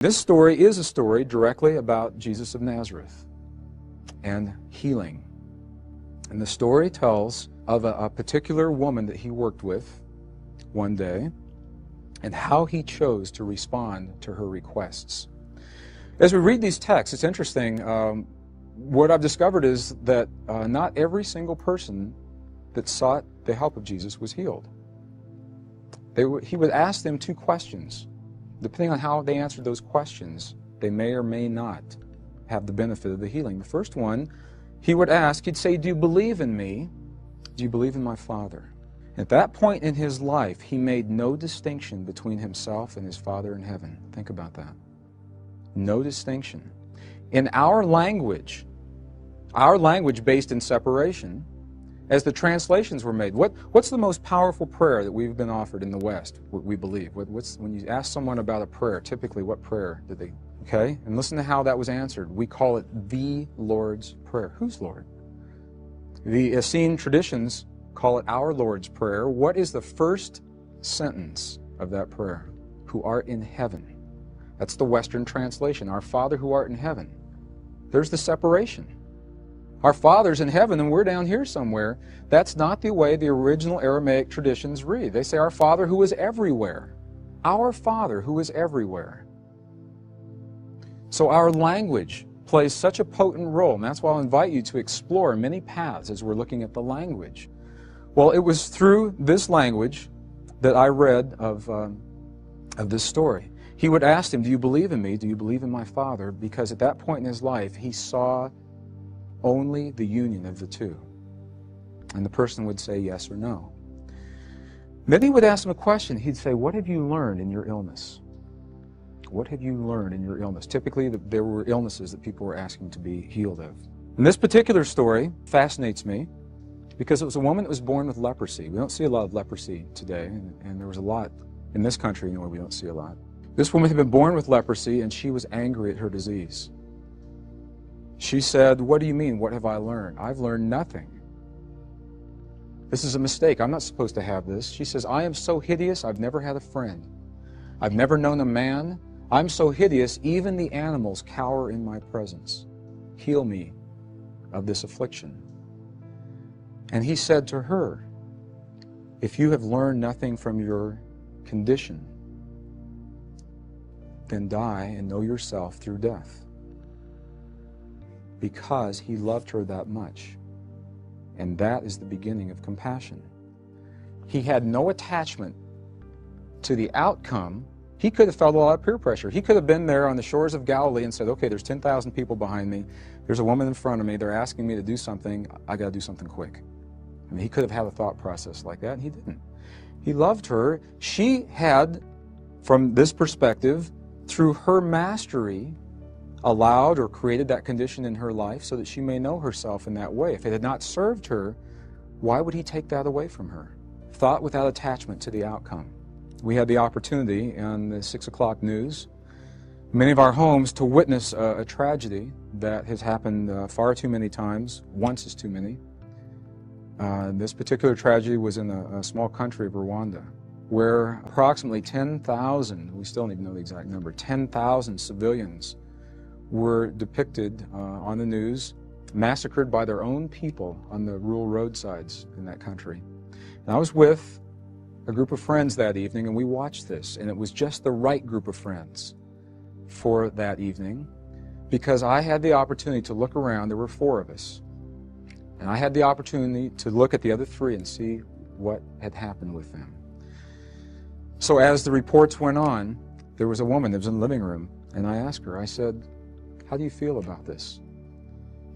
This story is a story directly about Jesus of Nazareth and healing. And the story tells of a particular woman that he worked with one day and how he chose to respond to her requests. As we read these texts, it's interesting. What I've discovered is that not every single person that sought the help of Jesus was healed. He would ask them two questions. Depending on how they answered those questions, they may or may not have the benefit of the healing. The first one, he would ask, he'd say, "Do you believe in me? Do you believe in my Father?" At that point in his life, he made no distinction between himself and his Father in heaven. Think about that. No distinction. In our language based in separation, as the translations were made, what's the most powerful prayer that we've been offered in the West, we believe? When you ask someone about a prayer, typically what prayer did they... Okay? And listen to how that was answered. We call it the Lord's Prayer. Whose Lord? The Essene traditions call it our Lord's Prayer. What is the first sentence of that prayer? Who art in heaven. That's the Western translation. Our Father who art in heaven. There's the separation. Our Father's in heaven and we're down here somewhere. That's not the way the original Aramaic traditions read. They say, our Father who is everywhere. Our Father who is everywhere. So our language plays such a potent role, and that's why I'll invite you to explore many paths as we're looking at the language. Well, it was through this language that I read of this story. He would ask him, "Do you believe in me? Do you believe in my Father?" Because at that point in his life, he saw only the union of the two. And the person would say yes or no. Then he would ask him a question. He'd say, "What have you learned in your illness? What have you learned in your illness?" Typically, there were illnesses that people were asking to be healed of. And this particular story fascinates me because it was a woman that was born with leprosy. We don't see a lot of leprosy today, and there was a lot in this country, anyway, we don't see a lot. This woman had been born with leprosy, and she was angry at her disease. She said, "What do you mean, what have I learned? I've learned nothing. This is a mistake. I'm not supposed to have this." She says, "I am so hideous, I've never had a friend. I've never known a man. I'm so hideous, even the animals cower in my presence. Heal me of this affliction." And he said to her, "If you have learned nothing from your condition, then die and know yourself through death." Because he loved her that much. And that is the beginning of compassion. He had no attachment to the outcome. He could have felt a lot of peer pressure. He could have been there on the shores of Galilee and said, "Okay, there's 10,000 people behind me. There's a woman in front of me. They're asking me to do something. I got to do something quick." I mean, he could have had a thought process like that, and he didn't. He loved her. She had, from this perspective, through her mastery, allowed or created that condition in her life so that she may know herself in that way. If it had not served her, why would he take that away from her? Thought without attachment to the outcome. We had the opportunity in the 6 o'clock news, many of our homes, to witness a tragedy that has happened far too many times. Once is too many. This particular tragedy was in a small country of Rwanda, where approximately 10,000, we still don't even know the exact number, 10,000 civilians were depicted on the news, massacred by their own people on the rural roadsides in that country. And I was with a group of friends that evening, and we watched this, and it was just the right group of friends for that evening, because I had the opportunity to look around. There were 4 of us, and I had the opportunity to look at the other 3 and see what had happened with them. So as the reports went on, there was a woman that was in the living room, and I asked her, I said, "How do you feel about this?"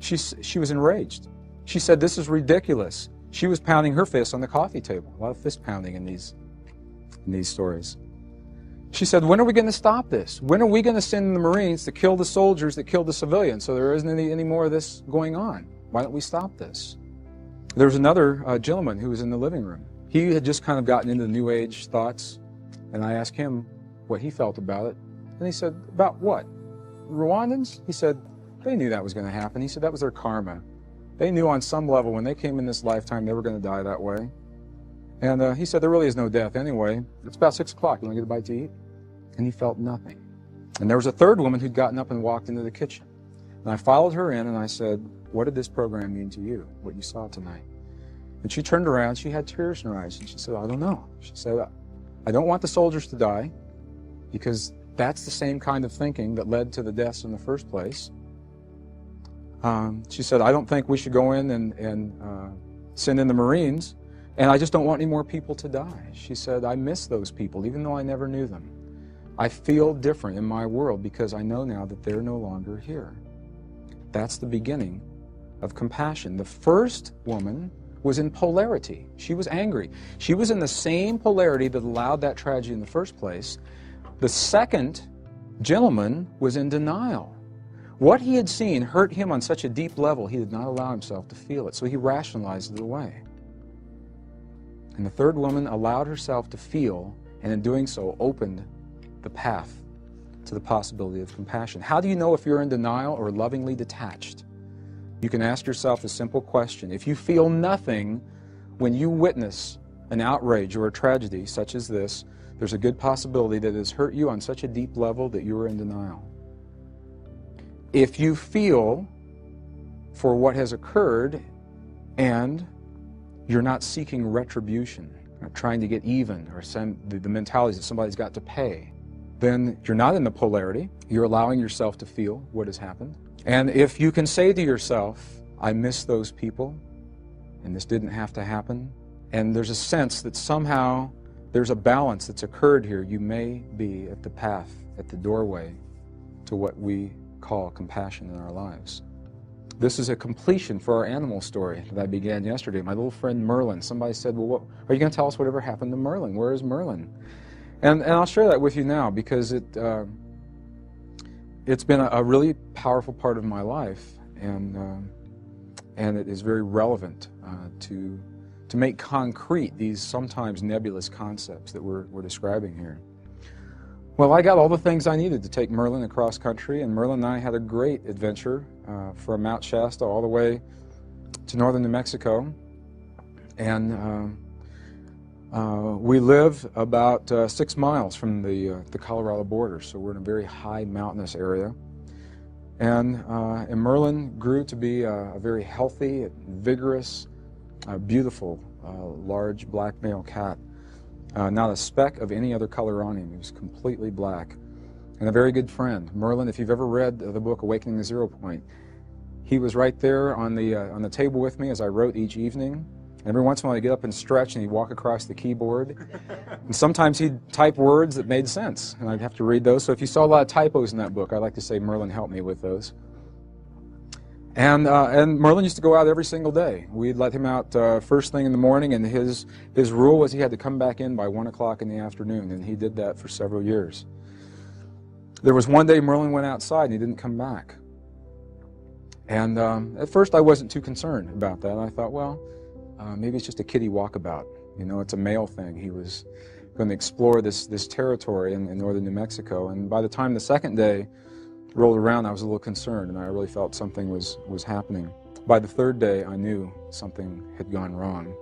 She was enraged. She said, "This is ridiculous." She was pounding her fist on the coffee table. A lot of fist pounding in these stories. She said, "When are we going to stop this? When are we going to send the Marines to kill the soldiers that killed the civilians so there isn't any more of this going on? Why don't we stop this?" There was another gentleman who was in the living room. He had just kind of gotten into the New Age thoughts, and I asked him what he felt about it. And he said, "About what? Rwandans?" He said, "They knew that was going to happen." He said, "That was their karma. They knew on some level when they came in this lifetime they were going to die that way." And he said, "There really is no death anyway. It's about 6 o'clock. You want to get a bite to eat?" And he felt nothing. And there was a third woman who'd gotten up and walked into the kitchen. And I followed her in and I said, "What did this program mean to you, what you saw tonight?" And she turned around, she had tears in her eyes, and she said, "I don't know." She said, "I don't want the soldiers to die, because that's the same kind of thinking that led to the deaths in the first place." She said, "I don't think we should go in and send in the Marines, and I just don't want any more people to die." She said, "I miss those people, even though I never knew them. I feel different in my world because I know now that they're no longer here." That's the beginning of compassion. The first woman was in polarity. She was angry. She was in the same polarity that allowed that tragedy in the first place. The second gentleman was in denial. What he had seen hurt him on such a deep level, he did not allow himself to feel it, so he rationalized it away. And the third woman allowed herself to feel, and in doing so opened the path to the possibility of compassion. How do you know if you're in denial or lovingly detached? You can ask yourself a simple question. If you feel nothing when you witness an outrage or a tragedy such as this, there's a good possibility that it has hurt you on such a deep level that you are in denial. If you feel for what has occurred and you're not seeking retribution, not trying to get even, or the mentality that somebody's got to pay, then you're not in the polarity. You're allowing yourself to feel what has happened. And if you can say to yourself, "I miss those people, and this didn't have to happen," and there's a sense that somehow there's a balance that's occurred here, you may be at the path, at the doorway to what we call compassion in our lives. This is a completion for our animal story that I began yesterday. My little friend Merlin, somebody said, "Well, are you going to tell us whatever happened to Merlin? Where is Merlin?" And I'll share that with you now because it's been a really powerful part of my life, and it is very relevant to make concrete these sometimes nebulous concepts that we're describing here. Well, I got all the things I needed to take Merlin across country, and Merlin and I had a great adventure from Mount Shasta all the way to northern New Mexico, and we live about 6 miles from the Colorado border, so we're in a very high mountainous area. And Merlin grew to be a very healthy, vigorous, beautiful, large black male cat. Not a speck of any other color on him. He was completely black. And a very good friend. Merlin, if you've ever read the book Awakening the Zero Point, he was right there on the table with me as I wrote each evening. Every once in a while he'd get up and stretch and he'd walk across the keyboard. And sometimes he'd type words that made sense, and I'd have to read those. So if you saw a lot of typos in that book, I like to say Merlin helped me with those. And Merlin used to go out every single day. We'd let him out first thing in the morning, and his rule was he had to come back in by 1 o'clock in the afternoon, and he did that for several years. There was one day Merlin went outside and he didn't come back. And at first I wasn't too concerned about that. I thought, well, maybe it's just a kiddie walkabout. You know, it's a male thing. He was going to explore this territory in northern New Mexico. And by the time the second day rolled around, I was a little concerned, and I really felt something was happening. By the third day, I knew something had gone wrong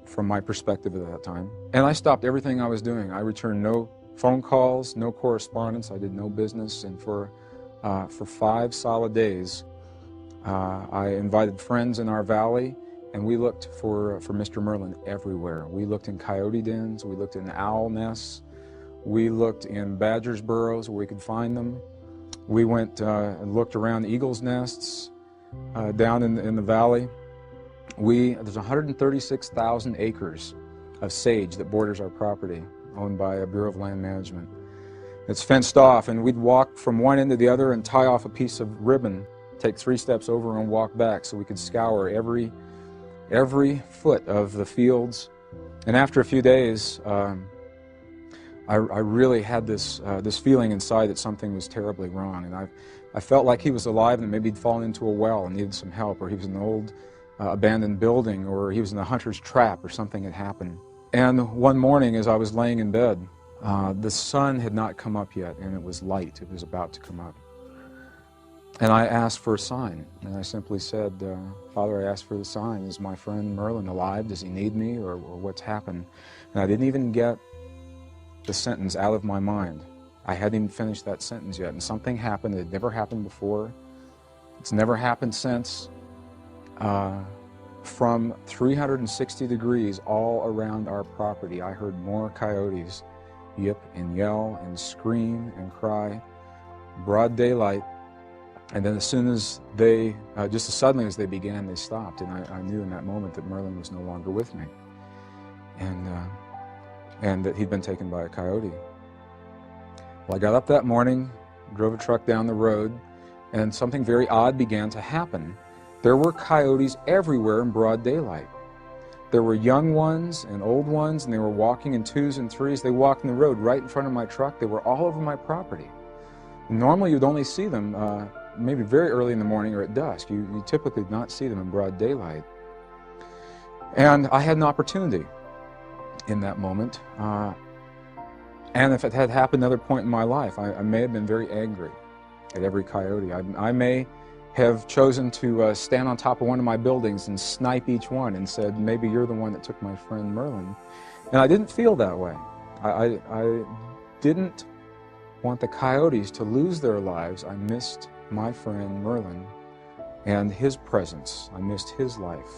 from my perspective at that time. And I stopped everything I was doing. I returned no phone calls, no correspondence. I did no business. And for 5 solid days, I invited friends in our valley, and we looked for Mr. Merlin everywhere. We looked in coyote dens, we looked in owl nests, we looked in badgers' burrows where we could find them. We went and looked around eagles' nests down in the valley. There's 136,000 acres of sage that borders our property, owned by a Bureau of Land Management. It's fenced off, and we'd walk from one end to the other and tie off a piece of ribbon, take 3 steps over and walk back so we could scour every foot of the fields. And after a few days, I really had this feeling inside that something was terribly wrong. And I felt like he was alive and maybe he'd fallen into a well and needed some help, or he was in an old abandoned building, or he was in a hunter's trap, or something had happened. And one morning as I was laying in bed, the sun had not come up yet, and it was light. It was about to come up. And I asked for a sign, and I simply said, Father, I asked for the sign. Is my friend Merlin alive? Does he need me, or what's happened? And I didn't even get the sentence out of my mind I hadn't even finished that sentence yet, and something happened that had never happened before. It's never happened since. From 360 degrees all around our property, I heard more coyotes yip and yell and scream and cry, broad daylight. And then as soon as they, just as suddenly as they began, they stopped. And I knew in that moment that Merlin was no longer with me. And that he'd been taken by a coyote. Well, I got up that morning, drove a truck down the road, and something very odd began to happen. There were coyotes everywhere in broad daylight. There were young ones and old ones, and they were walking in twos and threes. They walked in the road right in front of my truck. They were all over my property. Normally, you'd only see them maybe very early in the morning or at dusk. You typically did not see them in broad daylight. And I had an opportunity in that moment. And if it had happened at another point in my life, I may have been very angry at every coyote. I may have chosen to stand on top of one of my buildings and snipe each one and said, maybe you're the one that took my friend Merlin. And I didn't feel that way. I didn't want the coyotes to lose their lives. I missed my friend Merlin and his presence. I missed his life.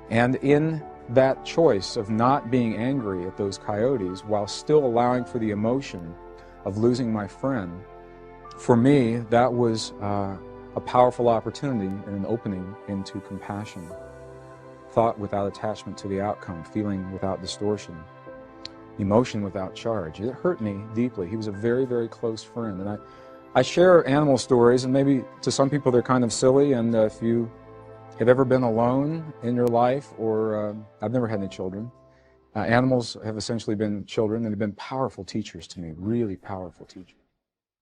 And in that choice of not being angry at those coyotes while still allowing for the emotion of losing my friend, for me, that was a powerful opportunity and an opening into compassion. Thought without attachment to the outcome, feeling without distortion, emotion without charge. It hurt me deeply. He was a very, very close friend. And I share animal stories, and maybe to some people they're kind of silly, and if you have ever been alone in your life, or I've never had any children, animals have essentially been children, and they've been powerful teachers to me, really powerful teachers.